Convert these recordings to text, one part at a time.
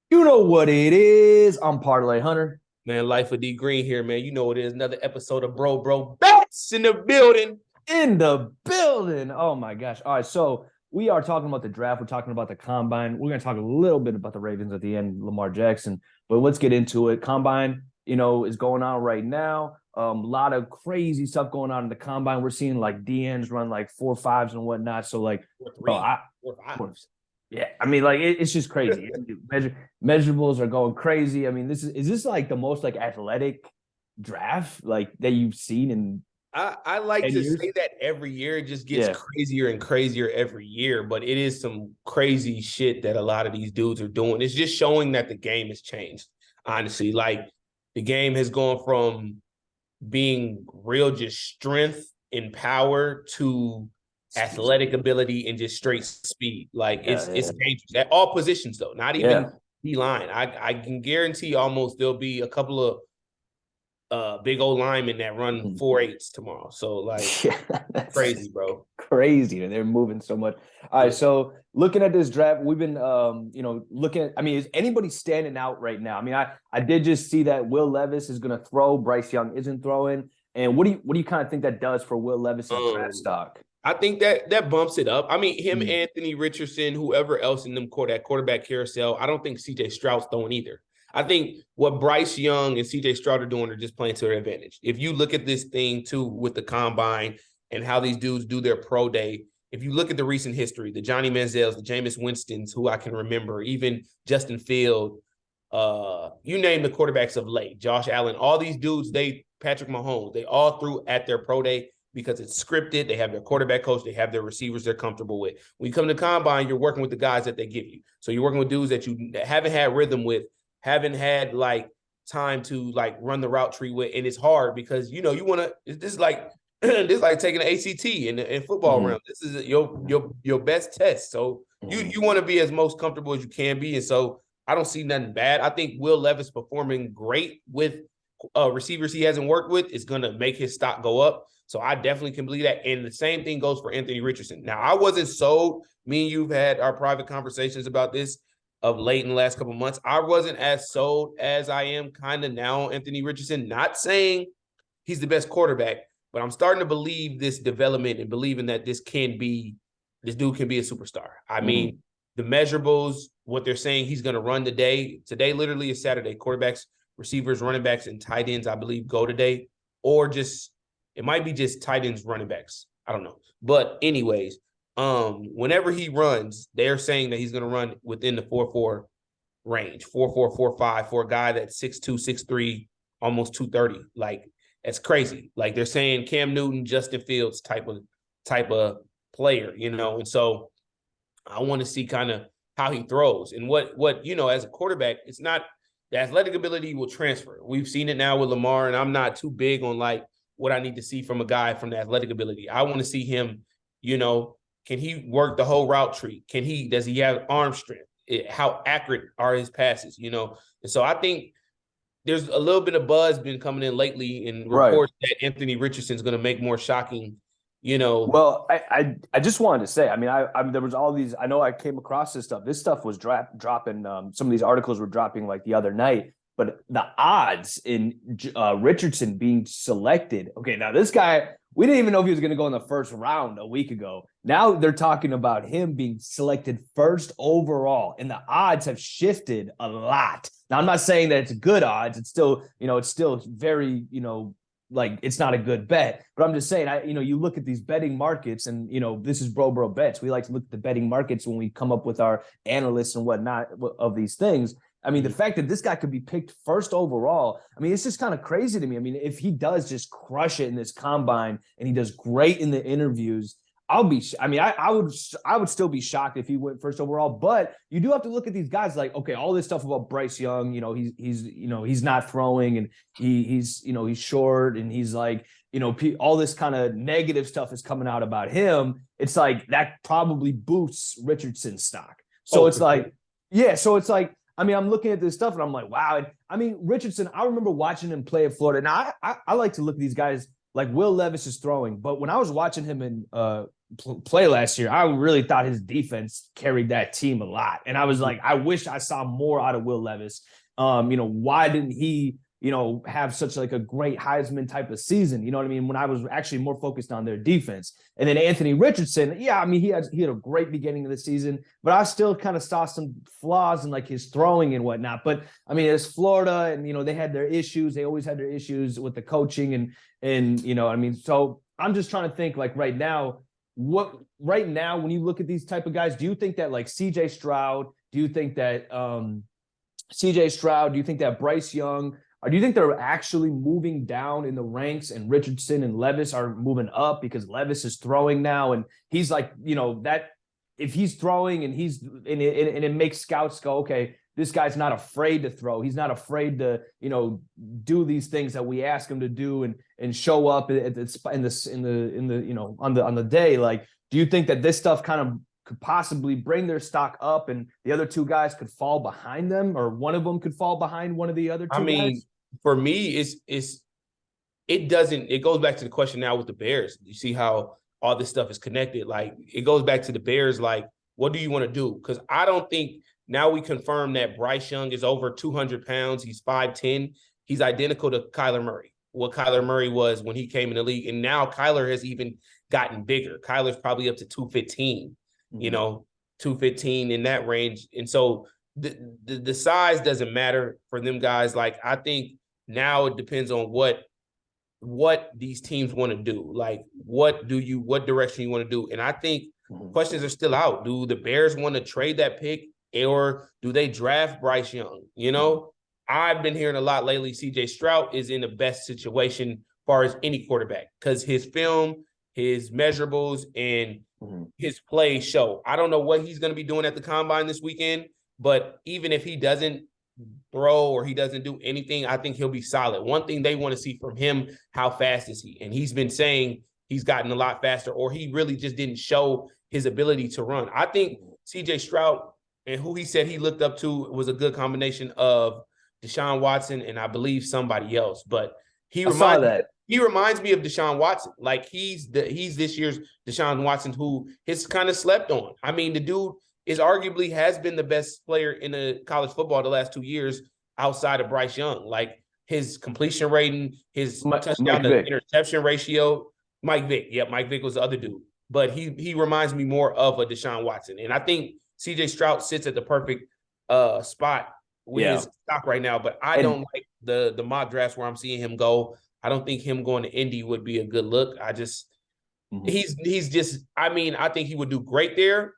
You know what it is. I'm Parlay Hunter. Man, Life of D Green here, man. You know what it is. Another episode of Bro Bats in the building. In the building. Oh my gosh. All right. So we are talking about the draft. We're talking about the combine. We're going to talk a little bit about the Ravens at the end, Lamar Jackson. But let's get into it. Combine, is going on right now. A lot of crazy stuff going on in the combine. We're seeing like DNs run like 4.5s and whatnot. So like, Four bro, three, four five. yeah, I mean, like it's just crazy. Measurables are going crazy. I mean, is this like the most like athletic draft like that you've seen in I like 10 to years? say that every year it just gets Yeah. crazier and crazier every year, but it is some crazy shit that a lot of these dudes are doing. It's just showing that the game has changed, honestly. Like the game has gone from being real just strength and power to athletic ability and just straight speed. Like Yeah, it's yeah, dangerous at all positions though, not yeah. even D line. I can guarantee almost there'll be a couple of big old linemen that run Mhm. 4.8s tomorrow. So like Yeah, that's crazy, bro. crazy. They're moving so much. All right, Yeah. so looking at this draft, we've been looking at, I mean, is anybody standing out right now? I mean, I did just see that Will Levis is gonna throw, Bryce Young isn't throwing. And what do you kind of think that does for Will Levis's draft Um stock? I think that bumps it up. I mean, him, Mm. Anthony Richardson, whoever else in them that quarterback carousel. I don't think CJ Stroud's throwing either. I think what Bryce Young and CJ Stroud are doing are just playing to their advantage. If you look at this thing too with the combine and how these dudes do their pro day, if you look at the recent history, the Johnny Manziels, the Jameis Winstons, who I can remember, even Justin Field, you name the quarterbacks of late, Josh Allen, all these dudes, Patrick Mahomes, they all threw at their pro day because it's scripted. They have their quarterback coach. They have their receivers they're comfortable with. When you come to combine, you're working with the guys that they give you. So you're working with dudes that you haven't had rhythm with, haven't had like time to like run the route tree with, and it's hard because you want to. This is like this is like taking an ACT in football Mhm. realm. This is your best test. So you Mhm. want to be as most comfortable as you can be, and so I don't see nothing bad. I think Will Levis performing great with receivers he hasn't worked with is going to make his stock go up. So I definitely can believe that. And the same thing goes for Anthony Richardson. Now, I wasn't sold. Me and you've had our private conversations about this of late in the last couple of months. I wasn't as sold as I am kind of now on Anthony Richardson. Not saying he's the best quarterback, but I'm starting to believe this development and believing that this dude can be a superstar. I Mhm. mean, the measurables, what they're saying he's going to run today. Today literally is Saturday. Quarterbacks, receivers, running backs, and tight ends, I believe, go today, or just it might be just tight ends, running backs. I don't know. But anyways, whenever he runs, they're saying that he's going to run within the 4.4 range, 4.4, 4.5 for a guy that's 6'2", 6'3", almost 230. Like that's crazy. Like they're saying Cam Newton, Justin Fields type of player, And so I want to see kind of how he throws and what as a quarterback, it's not the athletic ability will transfer. We've seen it now with Lamar, and I'm not too big on like what I need to see from a guy from the athletic ability. I want to see him, you know, can he work the whole route tree? Does he have arm strength? How accurate are his passes? And so I think there's a little bit of buzz been coming in lately in Right. reports that Anthony Richardson's going to make more shocking, you know. Well, I just wanted to say, I mean, I there was all these. I know I came across this stuff. This stuff was dropping. Some of these articles were dropping like the other night. But the odds in Richardson being selected. Okay, now this guy, we didn't even know if he was going to go in the first round a week ago. Now they're talking about him being selected first overall, and the odds have shifted a lot. Now I'm not saying that it's good odds. It's still very, like it's not a good bet. But I'm just saying, you look at these betting markets, and this is bro bets. We like to look at the betting markets when we come up with our analysts and whatnot of these things. I mean, the fact that this guy could be picked first overall, I mean, it's just kind of crazy to me. I mean, if he does just crush it in this combine and he does great in the interviews, I'll be. I mean, I would still be shocked if he went first overall. But you do have to look at these guys like, okay, all this stuff about Bryce Young. He's not throwing, and he's short, and he's like, all this kind of negative stuff is coming out about him. It's like that probably boosts Richardson's stock. So Oh, it's for sure. like, yeah. So it's like, I mean, I'm looking at this stuff and I'm like, wow. And I mean, Richardson, I remember watching him play at Florida. Now, I like to look at these guys like Will Levis is throwing, but when I was watching him in play last year, I really thought his defense carried that team a lot. And I was like, I wish I saw more out of Will Levis. Why didn't he, have such like a great Heisman type of season? You know what I mean? When I was actually more focused on their defense. And then Anthony Richardson, yeah, I mean, he had a great beginning of the season, but I still kind of saw some flaws in like his throwing and whatnot. But I mean, it's Florida, and they had their issues. They always had their issues with the coaching and so I'm just trying to think like right now, when you look at these type of guys, do you think that like CJ Stroud, do you think that do you think that Bryce Young, or do you think they're actually moving down in the ranks and Richardson and Levis are moving up because Levis is throwing now and he's like, that if he's throwing and it makes scouts go, okay, this guy's not afraid to throw. He's not afraid to, do these things that we ask him to do and show up on the day. Like, do you think that this stuff kind of could possibly bring their stock up and the other two guys could fall behind them, or one of them could fall behind one of the other two guys? For me, it goes back to the question now with the Bears. You see how all this stuff is connected. Like, it goes back to the Bears. Like, what do you want to do? Because I don't think now we confirm that Bryce Young is over 200 pounds. He's 5'10". He's identical to Kyler Murray, what Kyler Murray was when he came in the league. And now Kyler has even gotten bigger. Kyler's probably up to 215, 215 in that range. And so the size doesn't matter for them guys. Like, I think now it depends on what these teams want to do. Like, what direction you want to do. And I think questions are still out. Do the Bears want to trade that pick, or do they draft Bryce Young? I've been hearing a lot lately. CJ Stroud is in the best situation as far as any quarterback because his film, his measurables, and his play show. I don't know what he's going to be doing at the combine this weekend, but even if he doesn't throw or he doesn't do anything, I think he'll be solid. One thing they want to see from him, how fast is he? And he's been saying he's gotten a lot faster, or he really just didn't show his ability to run. I think CJ Stroud and who he said he looked up to was a good combination of Deshaun Watson and I believe somebody else. But he reminds me of Deshaun Watson. Like, he's this year's Deshaun Watson, who is kind of slept on. I mean, the dude is arguably has been the best player in the college football the last 2 years outside of Bryce Young. Like, his completion rating, his touchdown to interception ratio. Mike Vick. Yeah, Mike Vick was the other dude. But he reminds me more of a Deshaun Watson. And I think CJ Stroud sits at the perfect spot with his stock right now. But I don't like the mock drafts where I'm seeing him go. I don't think him going to Indy would be a good look. I just he's just, I mean, I think he would do great there.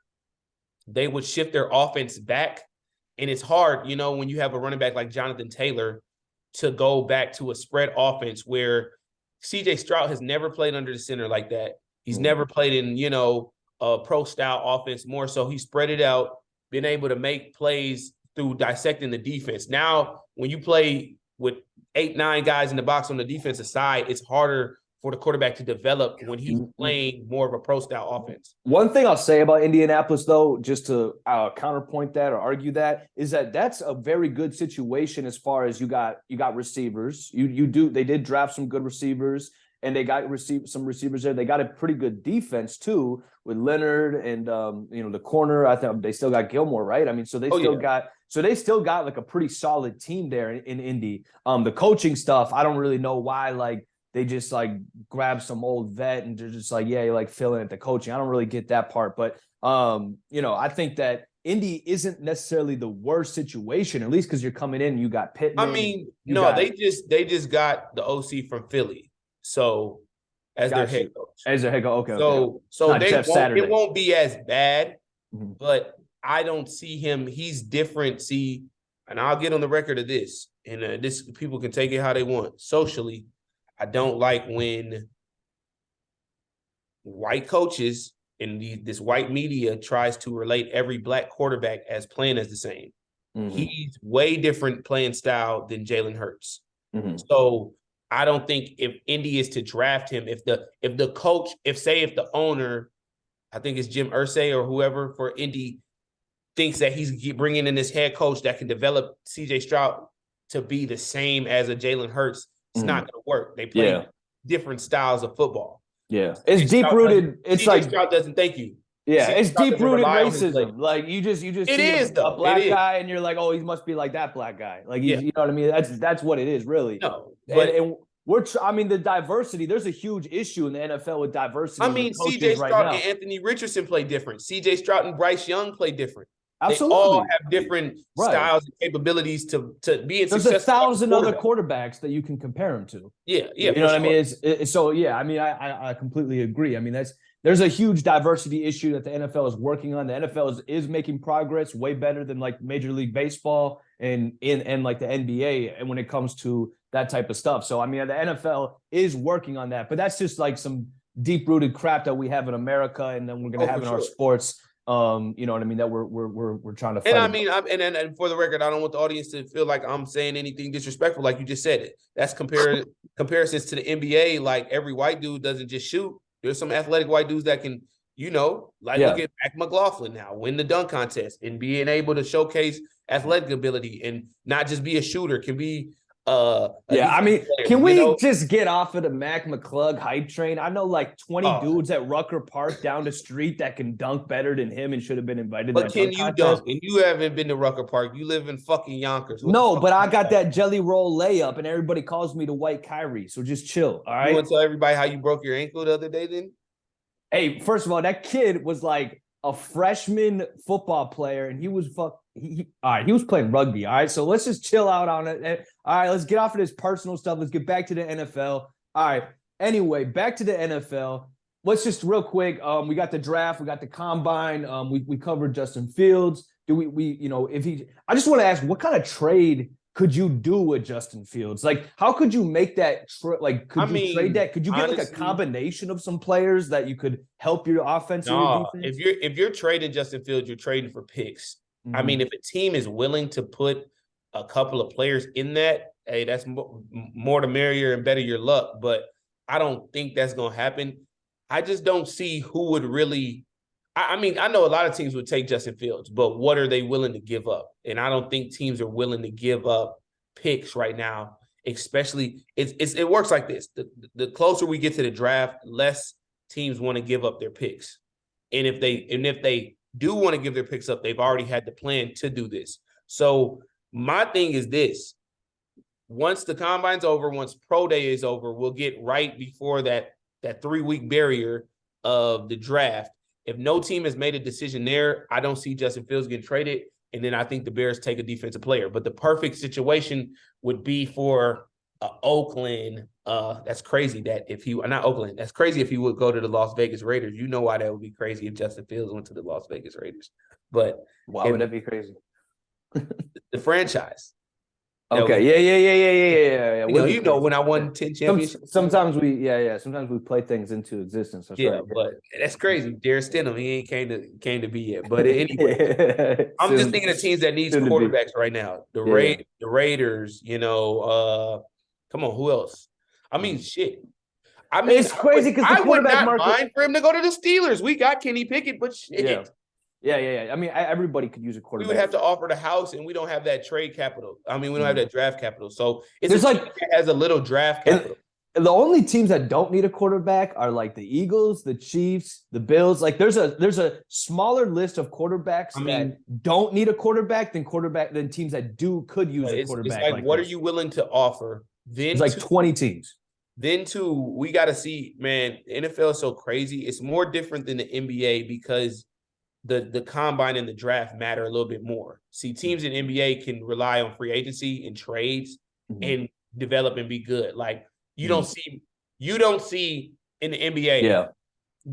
They would shift their offense back. And it's hard, when you have a running back like Jonathan Taylor to go back to a spread offense where CJ Stroud has never played under the center like that. He's never played in, a pro-style offense. More so, he spread it out, been able to make plays through dissecting the defense. Now, when you play with 8-9 guys in the box on the defensive side, it's harder for the quarterback to develop when he's playing more of a pro-style offense. One thing I'll say about Indianapolis, though, just to counterpoint that or argue that, is that that's a very good situation as far as you got receivers. They did draft some good receivers, and they got some receivers there. They got a pretty good defense too with Leonard and the corner. I think they still got Gilmore, right? I mean, so they still got like a pretty solid team there in Indy. The coaching stuff, I don't really know why like they just like grab some old vet and they're just like, yeah, you're like filling at the coaching. I don't really get that part, but I think that Indy isn't necessarily the worst situation, at least because you're coming in and you got Pittman. I mean, they just got the OC from Philly. So as their head coach. As their head coach, okay. So it won't be as bad, but I don't see him. He's different. See, and I'll get on the record of this, and this people can take it how they want. Socially, I don't like when white coaches and this white media tries to relate every black quarterback as playing as the same. He's way different playing style than Jalen Hurts. So I don't think if Indy is to draft him, if the coach, if the owner, I think it's Jim Irsay or whoever for Indy, thinks that he's bringing in this head coach that can develop CJ Stroud to be the same as a Jalen Hurts, it's not going to work. They play different styles of football. Yeah, it's deep rooted. It's CJ like Stroud doesn't thank you. yeah, CJ it's Stroud deep doesn't rooted rely on his legs. racism. Like you just It see is a though. It black is. guy and you're like, oh, he must be like that black guy. Like Yeah. he's, you know what I mean? That's what it is really. No, And, but and I mean, the diversity. There's a huge issue in the NFL with diversity. I in the mean, coaches CJ right Stroud now. and Anthony Richardson play different. CJ Stroud and Bryce Young play different. Absolutely. They all have different Right. styles and capabilities to be There's successful. 1,000 other quarterbacks that you can compare him to. Yeah, you know what I mean? So yeah, I mean, I completely agree. I mean, there's a huge diversity issue that the NFL is working on. The NFL is making progress way better than like Major League Baseball and like the NBA, and when it comes to that type of stuff. So I mean, the NFL is working on that, but that's just like some deep rooted crap that we have in America, and then we're gonna have in our sports. You know what I mean? That we're trying to fight. And I mean, and for the record, I don't want the audience to feel like I'm saying anything disrespectful. Like you just said it. That's comparisons to the NBA. Like every white dude doesn't just shoot. There's some athletic white dudes that can, look at Mac McLaughlin now, win the dunk contest and being able to showcase athletic ability and not just be a shooter, can be I mean, can we just get off of the Mac McClung hype train? I know like 20 dudes at Rucker Park down the street that can dunk better than him and should have been invited. But can you dunk? And you haven't been to Rucker Park. You live in fucking Yonkers. No, but I got that jelly roll layup, and everybody calls me the White Kyrie. So just chill, all right? You want to tell everybody how you broke your ankle the other day then? Hey, first of all, that kid was like a freshman football player, and he was he was playing rugby. All right, so let's just chill out on it. All right, let's get off of this personal stuff. Let's get back to the NFL. All right. Anyway, back to the NFL. Let's just real quick. We got the draft. We got the combine. We covered Justin Fields. Do we if he? I just want to ask, what kind of trade could you do with Justin Fields? Like, how could you make that could you trade that? Could you get like a combination of some players that you could help your offense? No, if you're trading Justin Fields, you're trading for picks. Mm-hmm. I mean, if a team is willing to put a couple of players in that, hey, that's more the merrier and better your luck. But I don't think that's going to happen. I just don't see who would really. I mean, I know a lot of teams would take Justin Fields, but what are they willing to give up? And I don't think teams are willing to give up picks right now. Especially, it works like this: the closer we get to the draft, less teams want to give up their picks. And if they do want to give their picks up, they've already had the plan to do this. So my thing is this: once the combine's over, once pro day is over, we'll get right before that 3-week barrier of the draft. If no team has made a decision there, I don't see Justin Fields getting traded. And then I think the Bears take a defensive player. But the perfect situation would be for Oakland. That's crazy that not Oakland. That's crazy if he would go to the Las Vegas Raiders. You know why that would be crazy if Justin Fields went to the Las Vegas Raiders. But why would that be crazy? The franchise. Okay. Yeah. You know when I won 10 championships. Sometimes we play things into existence. That's right. But that's crazy. Darren Stidham, he ain't came to be yet. But anyway, I'm just thinking of teams that needs quarterbacks right now. The Raiders, come on, who else? I mean, shit. I mean, it's crazy because I would not mind for him to go to the Steelers. We got Kenny Pickett, but shit. Yeah. I mean, everybody could use a quarterback. We would have to offer the house, and we don't have that trade capital. I mean, we don't have that draft capital. So it's like it has a little draft capital. The only teams that don't need a quarterback are like the Eagles, the Chiefs, the Bills. Like there's a smaller list of quarterbacks that don't need a quarterback than teams that could use a quarterback. It's like what are you willing to offer? Then it's like 20 teams. Then we got to see, man, the NFL is so crazy. It's more different than the NBA because the combine and the draft matter a little bit more. See, teams in NBA can rely on free agency and trades and develop and be good. Like you don't see in the NBA. Yeah.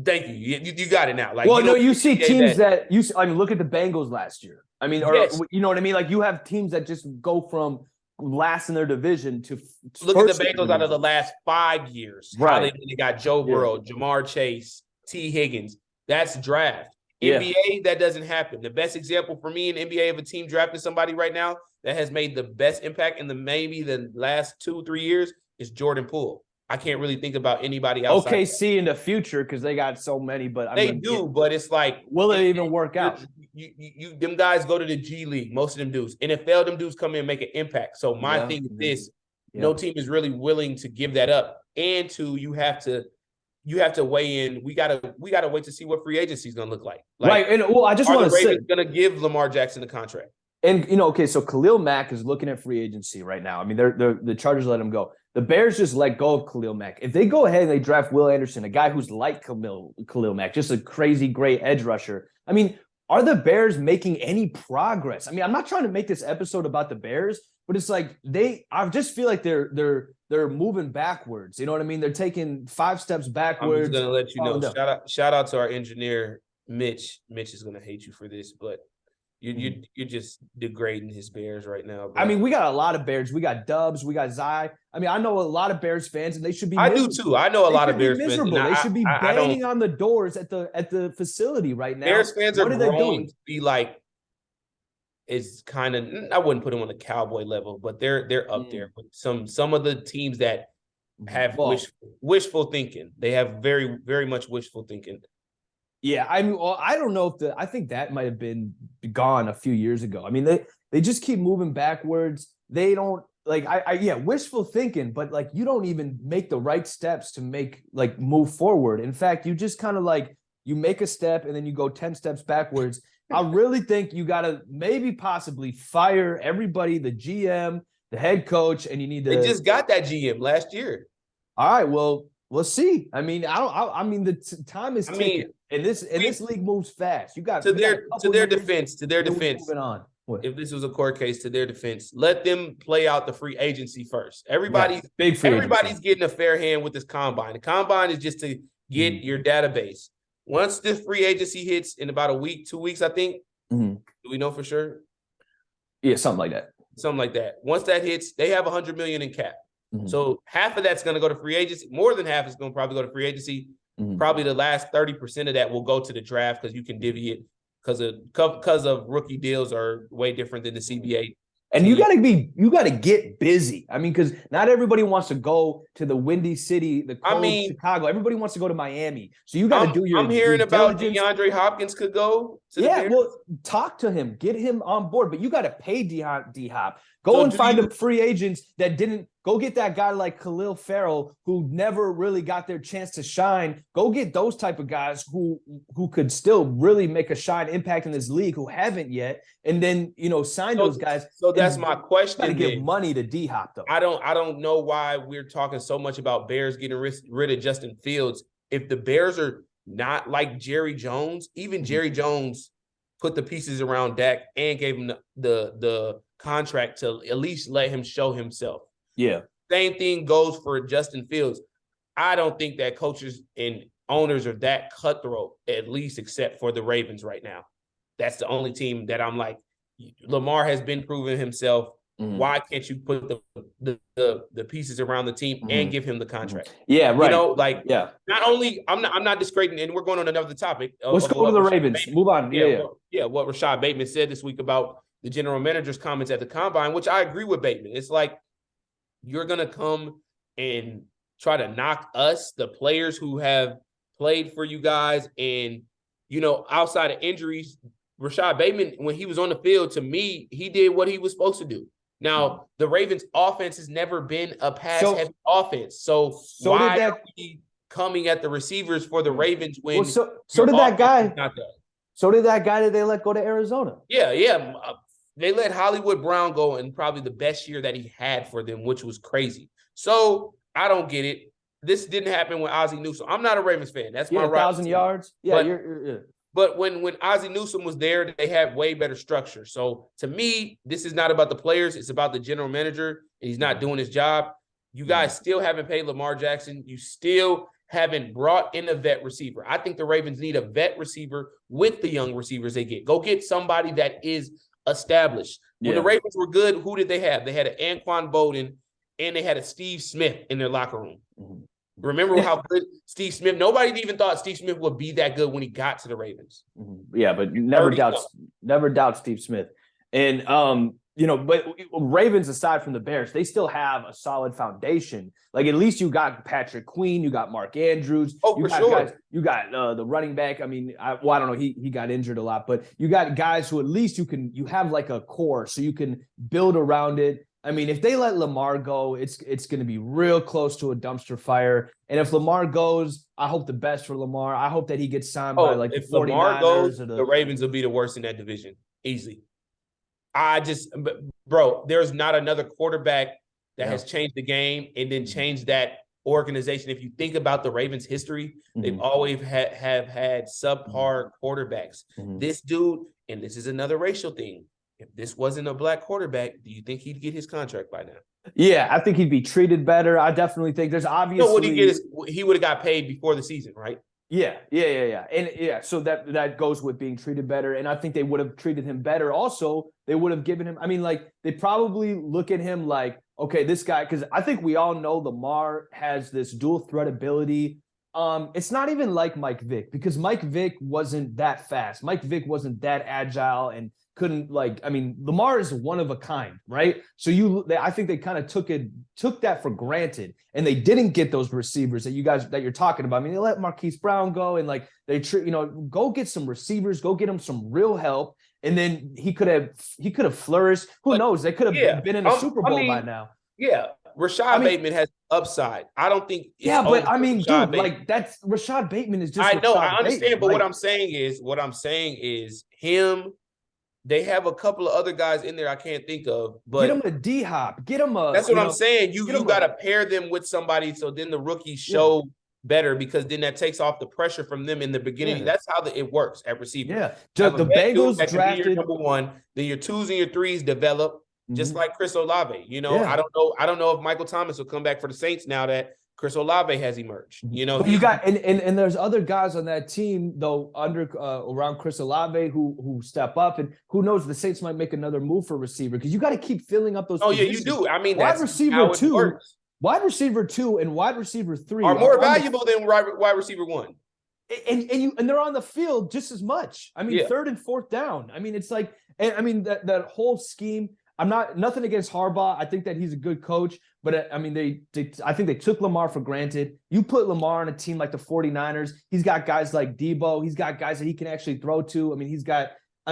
Thank you. You got it now. Like, you see teams that look at the Bengals last year. I mean, you know what I mean? Like you have teams that just go from last in their division to look at the Bengals out of the last 5 years. Right. How they got Joe Burrow, Jamar Chase, T. Higgins. That's draft. NBA, that doesn't happen. The best example for me in NBA of a team drafting somebody right now that has made the best impact in maybe the last 2-3 years is Jordan Poole. I can't really think about anybody else. OKC in the future because they got so many, but but it's like, will it even work out? Them guys go to the G League. Most of them dudes. NFL, them dudes come in and make an impact. So my thing is this: no team is really willing to give that up, and you have to you have to weigh in. We gotta wait to see what free agency is gonna look like. Right. And I just want to say, Ravens gonna give Lamar Jackson a contract? And okay, so Khalil Mack is looking at free agency right now. I mean, the Chargers let him go. The Bears just let go of Khalil Mack. If they go ahead and they draft Will Anderson, a guy who's like Khalil Mack, just a crazy great edge rusher. I mean, are the Bears making any progress? I mean, I'm not trying to make this episode about the Bears, but it's like I just feel like they're moving backwards. You know what I mean? They're taking 5 steps backwards. I'm just gonna let you know. Shout out to our engineer Mitch. Mitch is gonna hate you for this, but you're just degrading his Bears right now, bro. I mean, we got a lot of Bears. We got Dubs. We got Zai. I mean, I know a lot of Bears fans, and they should be. I do too. I know a lot of Bears fans. They should be banging on the doors at the facility right now. Bears fans are growing to be like, it's kind of. I wouldn't put them on the Cowboy level, but they're up there with some of the teams that have wishful thinking. They have very, very much wishful thinking. Yeah, I mean, I don't know if I think that might have been gone a few years ago. I mean, they just keep moving backwards. They don't wishful thinking, but like you don't even make the right steps to move forward. In fact, you just kind of like you make a step and then you go 10 steps backwards. I really think you got to maybe possibly fire everybody, the GM, the head coach, and you need to. They just got that GM last year. All right, well, we'll see. I mean, the time is ticking. And this league moves fast. You got to their defense. Moving on. What? If this was a court case, to their defense, let them play out the free agency first. Everybody's getting a fair hand with this combine. The combine is just to get your database. Once this free agency hits in about a week, 2 weeks, I think. Do we know for sure? Yeah, something like that. Once that hits, they have $100 million in cap. So half of that's going to go to free agency. More than half is going to probably go to free agency. Probably the last 30% of that will go to the draft because you can divvy it because of rookie deals are way different than the CBA. And you got to get busy. I mean, because not everybody wants to go to the windy city, the cold Chicago. Everybody wants to go to Miami. So you got to do your. I'm hearing about DeAndre Hopkins could go. Well, talk to him, get him on board, but you got to pay D-Hop. Go and find them free agents that didn't go get that guy like Khalil Farrell, who never really got their chance to shine. Go get those type of guys who could still really make a shine impact in this league who haven't yet. And then, sign those guys. So that's my question. Got to give money to D-Hop though. I don't know why we're talking so much about Bears getting rid of Justin Fields. If the Bears are not like Jerry Jones, even Jerry Jones put the pieces around Dak and gave him the contract to at least let him show himself. Yeah. Same thing goes for Justin Fields. I don't think that coaches and owners are that cutthroat, at least except for the Ravens right now. That's the only team that I'm like, Lamar has been proving himself. Why can't you put the pieces around the team and give him the contract? Yeah, right. Not only I'm not discrediting, and we're going on another topic. Let's go to the Ravens. Move on. What Rashad Bateman said this week about the general manager's comments at the combine, which I agree with Bateman. It's like you're gonna come and try to knock us, the players who have played for you guys, and outside of injuries, Rashad Bateman, when he was on the field, to me, he did what he was supposed to do. Now, the Ravens' offense has never been a pass-heavy offense. So why are we coming at the receivers for the Ravens when so did that guy? So did that guy that they let go to Arizona? Yeah. They let Hollywood Brown go in probably the best year that he had for them, which was crazy. So I don't get it. This didn't happen with Ozzie Newsome. I'm not a Ravens fan. That's my 1,000 yards. Yeah, But when Ozzie Newsome was there, they had way better structure. So to me, this is not about the players. It's about the general manager, and he's not doing his job. You guys still haven't paid Lamar Jackson. You still haven't brought in a vet receiver. I think the Ravens need a vet receiver with the young receivers they get. Go get somebody that is established. When the Ravens were good, who did they have? They had an Anquan Bolden, and they had a Steve Smith in their locker room. Remember how good Steve Smith, nobody even thought Steve Smith would be that good when he got to the Ravens. Yeah, but you never doubt Steve Smith. And but Ravens, aside from the Bears, they still have a solid foundation. Like at least you got Patrick Queen, you got Mark Andrews, you got the running back. I mean, I don't know, he got injured a lot, but you got guys who at least you have like a core, so you can build around it. I mean, if they let Lamar go, it's going to be real close to a dumpster fire. And if Lamar goes, I hope the best for Lamar. I hope that he gets signed by like the if Lamar 49ers goes, or the Ravens will be the worst in that division. Easily. Bro, there's not another quarterback that has changed the game and then changed that organization. If you think about the Ravens' history, they've always have had subpar quarterbacks. This dude, and this is another racial thing. If this wasn't a black quarterback, do you think he'd get his contract by now? Yeah, I think he'd be treated better. I definitely think there's obviously. No, what he would have got paid before the season, right? Yeah. And so that goes with being treated better. And I think they would have treated him better. Also, they would have given him, I mean, like, they probably look at him like, okay, this guy, because I think we all know Lamar has this dual threat ability. It's not even like Mike Vick, because Mike Vick wasn't that fast. Mike Vick wasn't that agile and couldn't, like, I mean, Lamar is one of a kind, right? So I think they kind of took that for granted, and they didn't get those receivers that you're talking about. I mean, they let Marquise Brown go, and like go get some receivers, go get him some real help, and then he could have flourished. Who knows? They could have been in a Super Bowl by now. Yeah, Rashad Bateman has upside. I don't think. But I mean, dude, like, that's Rashad Bateman is just. I know, I understand, Bateman. but what I'm saying is him. They have a couple of other guys in there I can't think of, but get him a D-Hop. Get him a. That's what I'm saying. You got to pair them with somebody, so then the rookies show better, because then that takes off the pressure from them in the beginning. That's how it works at receiver. Yeah, the Bengals drafted your number one, then your twos and your threes develop, just like Chris Olave. I don't know if Michael Thomas will come back for the Saints now that Chris Olave has emerged. But you got and there's other guys on that team though around Chris Olave who step up, and who knows, the Saints might make another move for receiver, because you got to keep filling up those. Oh positions. Yeah, you do. I mean, wide receiver 2, wide receiver 2, and wide receiver 3 are more valuable than wide receiver 1. And they're on the field just as much. I mean, third and fourth down. I mean, it's like, and I mean that whole scheme. I'm nothing against Harbaugh. I think that he's a good coach, but I mean, I think they took Lamar for granted. You put Lamar on a team like the 49ers, he's got guys like Debo. He's got guys that he can actually throw to. I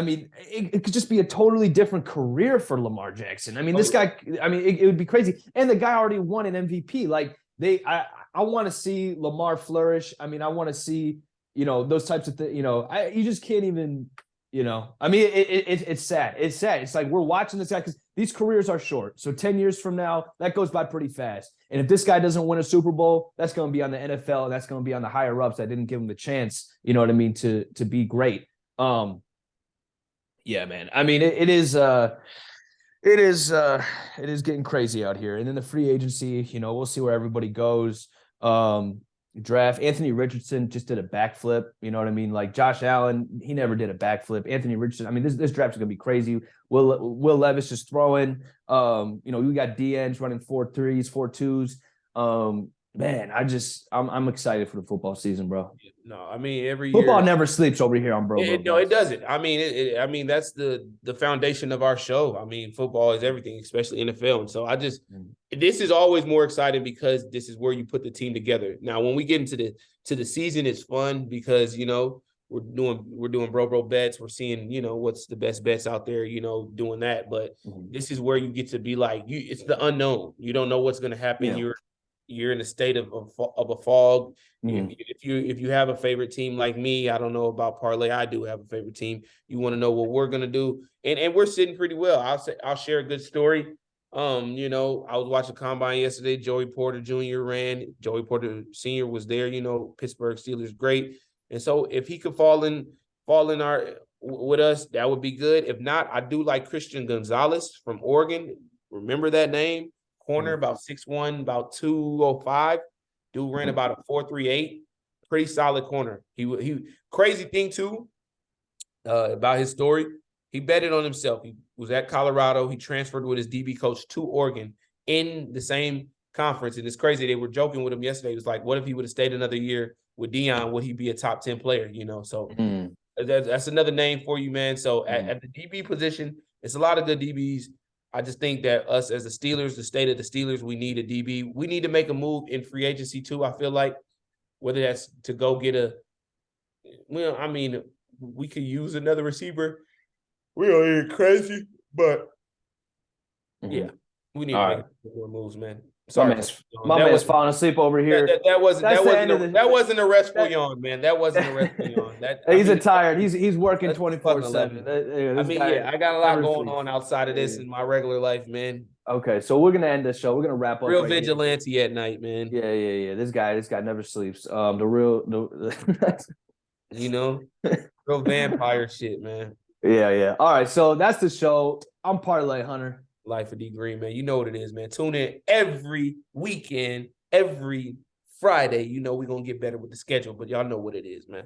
mean, it could just be a totally different career for Lamar Jackson. I mean, this guy, I mean, it would be crazy. And the guy already won an MVP. Like, I want to see Lamar flourish. I mean, I want to see, those types of things, you just can't even. I mean, it's sad. It's sad. It's like we're watching this guy, because these careers are short. So 10 years from now, that goes by pretty fast. And if this guy doesn't win a Super Bowl, that's going to be on the NFL, and that's going to be on the higher ups that didn't give him the chance, you know what I mean, to be great. Yeah, man. I mean, it is getting crazy out here. And then the free agency, we'll see where everybody goes. Draft Anthony Richardson just did a backflip, you know what I mean? Like Josh Allen, he never did a backflip. Anthony Richardson, I mean, this draft is gonna be crazy. Will Levis just throwing. We got DNs running 4.3s, 4.2s. Man, I'm excited for the football season, bro. No, I mean, every football year, never sleeps over here on Bro. No, it doesn't. I mean, I mean, that's the foundation of our show. I mean, football is everything, especially NFL. And so this is always more exciting, because this is where you put the team together. Now, when we get into the season, it's fun because we're doing bro bets. We're seeing what's the best bets out there. Doing that. But this is where you get to be like it's the unknown. You don't know what's going to happen. Yeah. You're in a state of a fog. If you have a favorite team like me, I don't know about parlay. I do have a favorite team. You want to know what we're gonna do, and we're sitting pretty well. I'll share a good story. I was watching Combine yesterday. Joey Porter Jr. ran. Joey Porter Sr. was there. Pittsburgh Steelers, great. And so if he could fall in with us, that would be good. If not, I do like Christian Gonzalez from Oregon. Remember that name? Corner, about 6'1", about 205. Dude ran about a 4.38. Pretty solid corner. He crazy thing too about his story. He betted on himself. He was at Colorado. He transferred with his DB coach to Oregon in the same conference. And it's crazy. They were joking with him yesterday. He was like, what if he would have stayed another year with Deion? Would he be a top 10 player? So that's another name for you, man. So at the DB position, it's a lot of good DBs. I just think that us as the Steelers, the state of the Steelers, we need a DB. We need to make a move in free agency too. I feel like whether that's to go get we could use another receiver. We are crazy, but yeah. We need All to right. make more moves, man. My Sorry, man's, Yawn. my That man's was falling asleep over here. that wasn't That's that the wasn't end of a, the- that wasn't a restful that- yawn, man. That wasn't a restful yawn. That I He's mean, a tired. He's working that's 24/7. 11. I This mean, guy yeah, I got a lot never going sleeps. on outside of this Yeah. in my regular life, man. Okay, so we're gonna end the show. We're gonna wrap up Real right here. vigilante at night, man. Yeah. This guy never sleeps. The You know, real vampire shit, man. yeah. All right, so that's the show. I'm Parlay Hunter. Life of D Green, man. You know what it is, man. Tune in every weekend, every Friday. You know we're gonna get better with the schedule, but y'all know what it is, man.